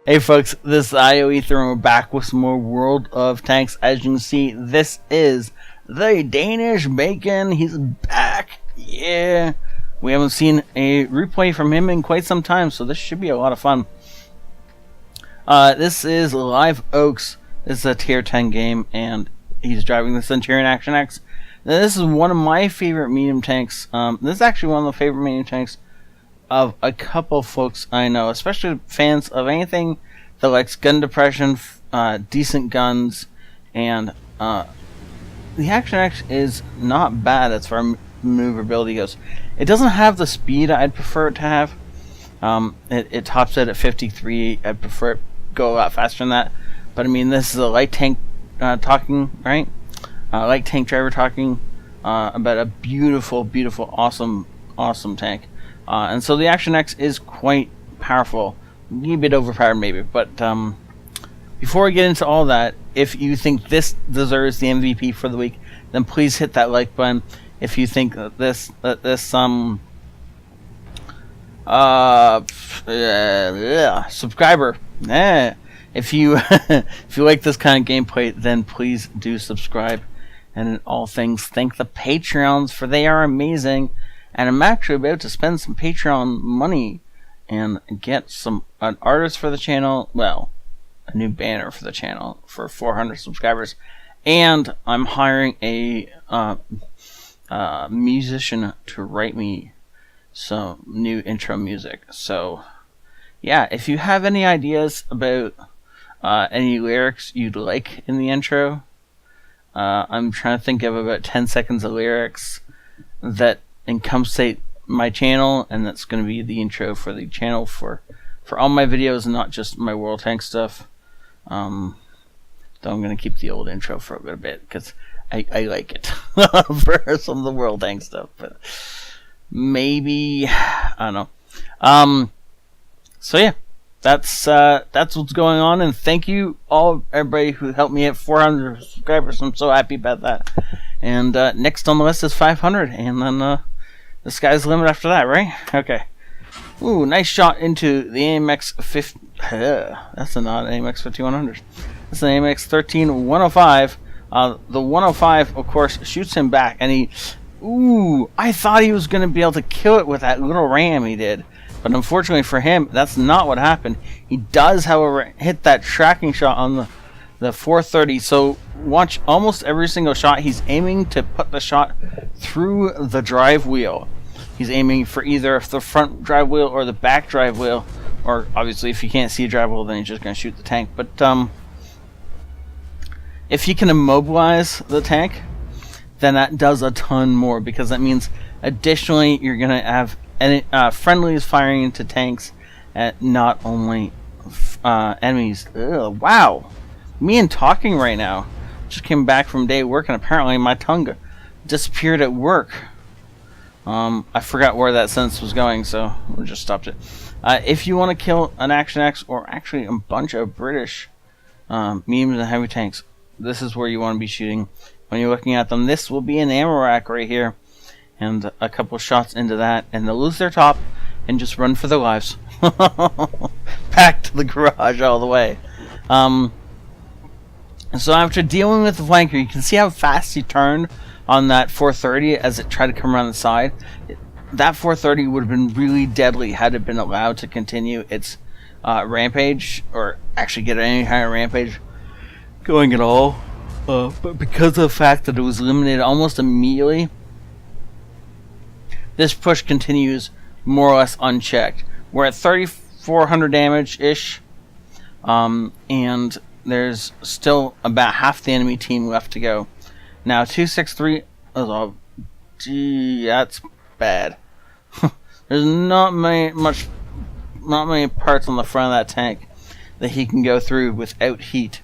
Hey folks, this is ioEther and we're back with some more World of Tanks. As you can see, this is the Danish Bacon. He's back. Yeah. We haven't seen a replay from him in quite some time, so this should be a lot of fun. This is Live Oaks. This is a tier 10 game, and he's driving the Centurion Action X. Now, this is one of my favorite medium tanks. This is actually one of the favorite medium tanks of a couple folks I know, especially fans of anything that likes gun depression, decent guns, and the Action X is not bad as far as maneuverability goes. It doesn't have the speed I'd prefer it to have. It tops out at 53. I'd prefer it go a lot faster than that. But I mean, this is a light tank talking, right? Light tank driver talking about a beautiful, beautiful, awesome tank. And so the Action X is quite powerful. A bit overpowered maybe, but before we get into all that, if you think this deserves the MVP for the week, then please hit that like button. If you think that this subscriber, if you if you like this kind of gameplay, then please do subscribe. And in all things, thank the Patreons, for they are amazing. And I'm actually about to spend some Patreon money and get an artist for the channel. Well, a new banner for the channel for 400 subscribers. And I'm hiring a musician to write me some new intro music. So, yeah, if you have any ideas about any lyrics you'd like in the intro, I'm trying to think of about 10 seconds of lyrics that encapsulate my channel, and that's going to be the intro for the channel for all my videos, and not just my World Tank stuff. Though I'm going to keep the old intro for a little bit because I like it for some of the World Tank stuff, but maybe I don't know. So yeah, that's what's going on, and thank you everybody who helped me at 400 subscribers. I'm so happy about that. And next on the list is 500, and then the sky's the limit after that, right? Okay. Ooh, nice shot into the AMX 50. That's not an AMX 5100. That's an AMX 13105. The 105, of course, shoots him back, and he. Ooh, I thought he was going to be able to kill it with that little ram he did. But unfortunately for him, that's not what happened. He does, however, hit that tracking shot on the 430. So watch almost every single shot. He's aiming to put the shot through the drive wheel. He's aiming for either the front drive wheel or the back drive wheel. Or obviously, if you can't see a drive wheel, then he's just going to shoot the tank. But if he can immobilize the tank, then that does a ton more, because that means additionally you're going to have friendlies firing into tanks at not only enemies. Ugh, wow. Me and talking right now. Just came back from day of work, and apparently my tongue disappeared at work. I forgot where that sentence was going, so we just stopped it. If you want to kill an Action X, or actually a bunch of British mediums and heavy tanks, this is where you want to be shooting when you're looking at them. This will be an ammo rack right here, and a couple shots into that, and they'll lose their top and just run for their lives. Back to the garage all the way. So after dealing with the flanker, you can see how fast he turned on that 430 as it tried to come around the side. That 430 would have been really deadly had it been allowed to continue its rampage, or actually get any kind of rampage going at all. But because of the fact that it was eliminated almost immediately, this push continues more or less unchecked. We're at 3,400 damage-ish, and there's still about half the enemy team left to go. Now, 263, oh, gee, that's bad. There's not many parts on the front of that tank that he can go through without heat.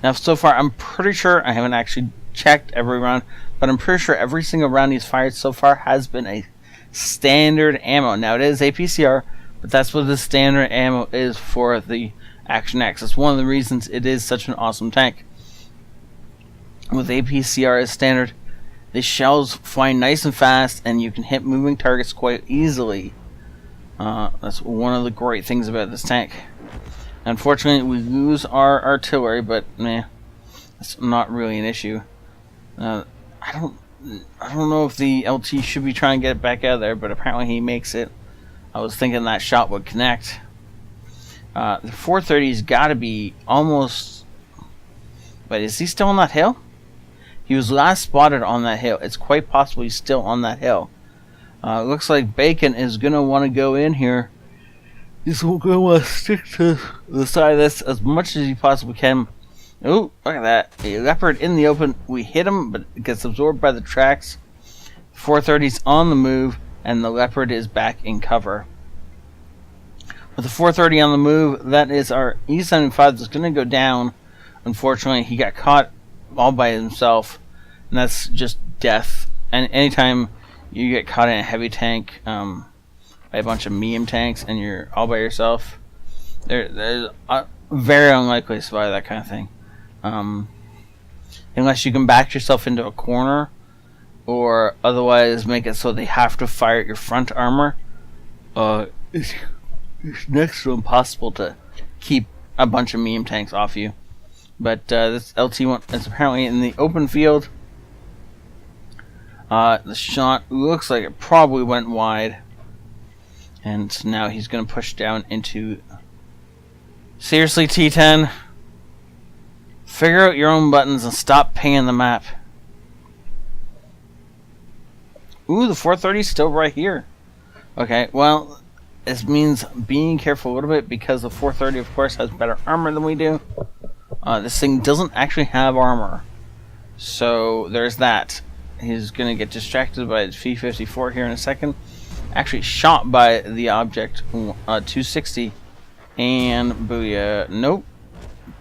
Now, so far, I'm pretty sure, I haven't actually checked every round, but I'm pretty sure every single round he's fired so far has been a standard ammo. Now, it is APCR, but that's what the standard ammo is for the Action X. It's one of the reasons it is such an awesome tank. With APCR as standard, the shells fly nice and fast, and you can hit moving targets quite easily. That's one of the great things about this tank. Unfortunately, we lose our artillery, but meh, that's not really an issue. I don't know if the LT should be trying to get it back out of there, but apparently he makes it. I was thinking that shot would connect. The 430's got to be almost. Wait, is he still on that hill? He was last spotted on that hill. It's quite possible he's still on that hill. Looks like Bacon is going to want to go in here. He's going to want to stick to the side of this as much as he possibly can. Oh, look at that. A Leopard in the open. We hit him, but it gets absorbed by the tracks. 430's on the move, and the Leopard is back in cover. With the 430 on the move, that is our E75 that's going to go down. Unfortunately, he got caught all by himself, and that's just death. And anytime you get caught in a heavy tank by a bunch of medium tanks and you're all by yourself, there's very unlikely to survive that kind of thing. Unless you can back yourself into a corner, or otherwise make it so they have to fire at your front armor. It's next to impossible to keep a bunch of medium tanks off you. But this LT1 is apparently in the open field. The shot looks like it probably went wide. And now he's going to push down into... Seriously, T10? Figure out your own buttons and stop pinging the map. Ooh, the 430's still right here. Okay, well, this means being careful a little bit because the 430, of course, has better armor than we do. This thing doesn't actually have armor. So, there's that. He's going to get distracted by his V-54 here in a second. Actually shot by the object 260. And booyah. Nope.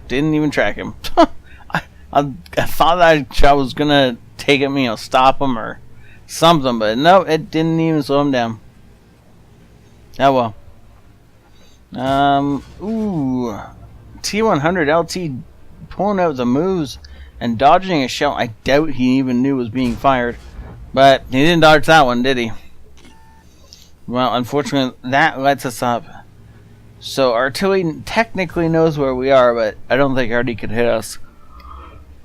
Didn't even track him. I thought that shot was going to take him, you know, stop him or something. But no, it didn't even slow him down. Oh well. Ooh. T100 LT pulling out the moves and dodging a shell I doubt he even knew was being fired. But he didn't dodge that one, did he? Well, unfortunately, that lets us up. So artillery technically knows where we are, but I don't think Artie could hit us.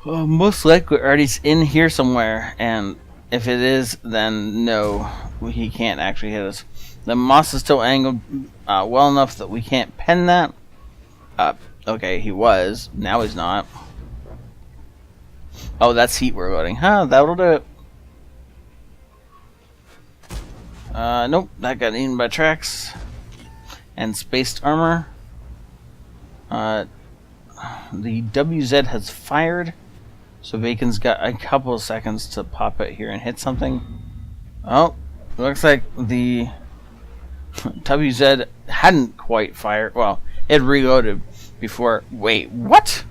Most likely Artie's in here somewhere, and if it is, then no, he can't actually hit us. The moss is still angled well enough that we can't pen that. Okay, he was. Now he's not. Oh, that's heat we're loading. Huh, that'll do it. Nope, that got eaten by tracks. And spaced armor. The WZ has fired. So Bacon's got a couple of seconds to pop it here and hit something. Oh, looks like the WZ hadn't quite fired. Well, it reloaded before. Wait, what?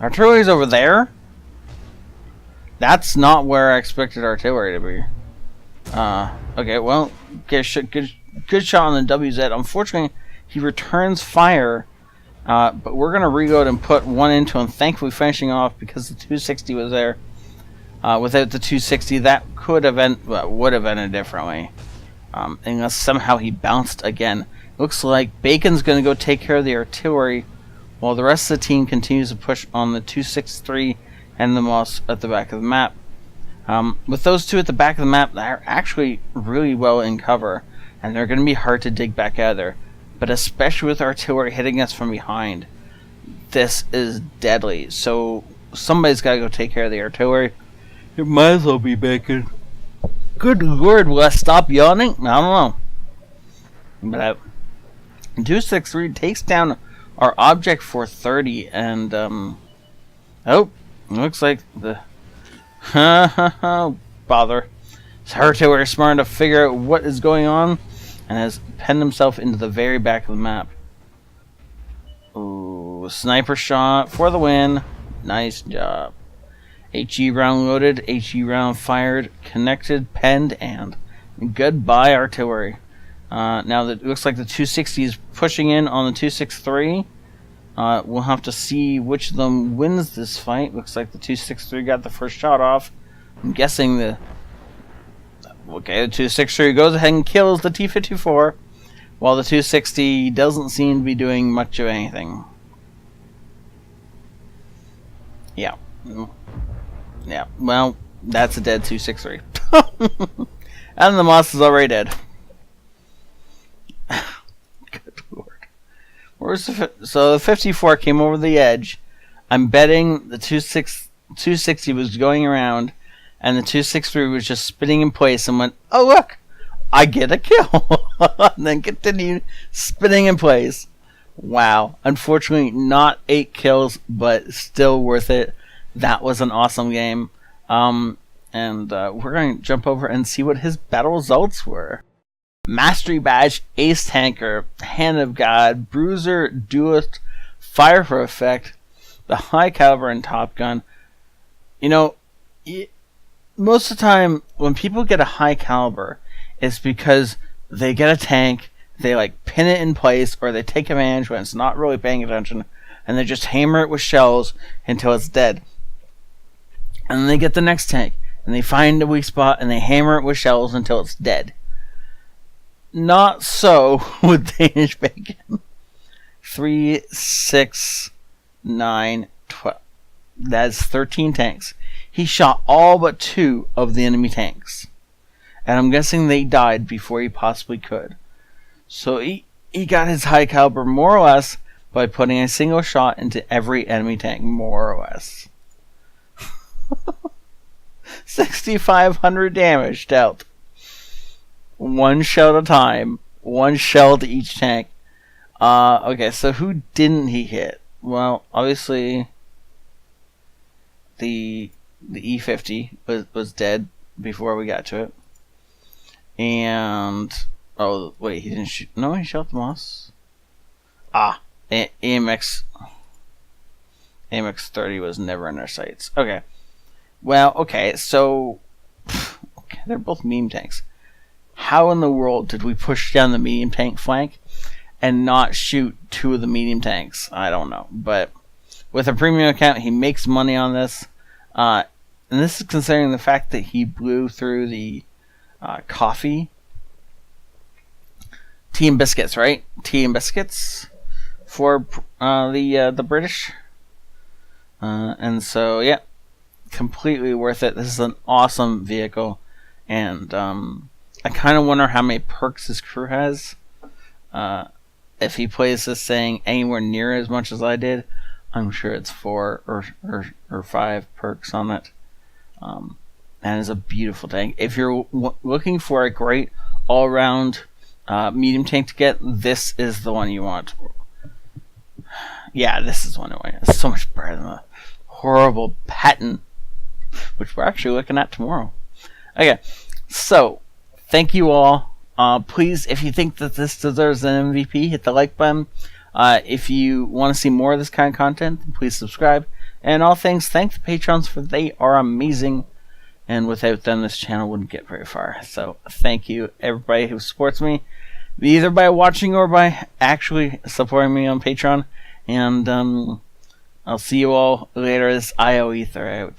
Artillery's over there? That's not where I expected artillery to be. Okay, well, good shot on the WZ. Unfortunately, he returns fire, but we're going to reload and put one into him, thankfully finishing off because the 260 was there. Without the 260, that could have would have ended differently. Unless somehow he bounced again. Looks like Bacon's going to go take care of the artillery, while the rest of the team continues to push on the 263 and the moss at the back of the map. With those two at the back of the map, they're actually really well in cover, and they're going to be hard to dig back out of there. But especially with artillery hitting us from behind, this is deadly. So somebody's got to go take care of the artillery. It might as well be Bacon. Good lord, will I stop yawning? I don't know. But 263 takes down our object 430, and oh, looks like the bother. So artillery is smart enough to figure out what is going on and has penned himself into the very back of the map. Ooh, sniper shot for the win. Nice job. HE round loaded, HE round fired, connected, penned, and goodbye artillery. Now that it looks like the 260 is pushing in on the 263. We'll have to see which of them wins this fight. Looks like the 263 got the first shot off. I'm guessing the 263 goes ahead and kills the T-54. while the 260 doesn't seem to be doing much of anything. Yeah. Yeah, well, that's a dead 263. And the moss is already dead. Good lord. So the 54 came over the edge. I'm betting the 260 was going around, and the 263 was just spinning in place and went, oh look, I get a kill. And then continued spinning in place. Wow. Unfortunately, not 8 kills, but still worth it. That was an awesome game. And we're going to jump over and see what his battle results were. Mastery Badge, Ace Tanker, Hand of God, Bruiser, Duelist, Fire for Effect, the High Caliber, and Top Gun. You know, most of the time when people get a High Caliber, it's because they get a tank, they like pin it in place, or they take advantage when it's not really paying attention, and they just hammer it with shells until it's dead. And then they get the next tank, and they find a weak spot, and they hammer it with shells until it's dead. Not so with Danish Bacon. 3, 6, 9, 12. That's 13 tanks. He shot all but 2 of the enemy tanks. And I'm guessing they died before he possibly could. So he got his high caliber more or less by putting a single shot into every enemy tank, more or less. 6,500 damage dealt. 1 shell at a time. 1 shell to each tank. Okay, so who didn't he hit? Well, obviously the E50 was dead before we got to it. And oh wait, he didn't shoot. No, he shot the moss. AMX 30 was never in our sights. Okay. Well, okay, so okay, they're both medium tanks. How in the world did we push down the medium tank flank and not shoot 2 of the medium tanks? I don't know. But with a premium account, he makes money on this. And this is considering the fact that he blew through the coffee. Tea and biscuits, right? Tea and biscuits for the British. And so, yeah, completely worth it. This is an awesome vehicle. And I kind of wonder how many perks his crew has. If he plays this thing anywhere near as much as I did, I'm sure it's 4 or 5 perks on it. And it's a beautiful tank. If you're looking for a great all-around medium tank to get, this is the one you want. Yeah, this is the one I want. It's so much better than the horrible Patton, which we're actually looking at tomorrow. Okay, so thank you all. Please, if you think that this deserves an MVP, hit the like button. If you want to see more of this kind of content, please subscribe. And all things, thank the patrons, for they are amazing. And without them, this channel wouldn't get very far. So thank you, everybody who supports me, either by watching or by actually supporting me on Patreon. And I'll see you all later. This ioEther out.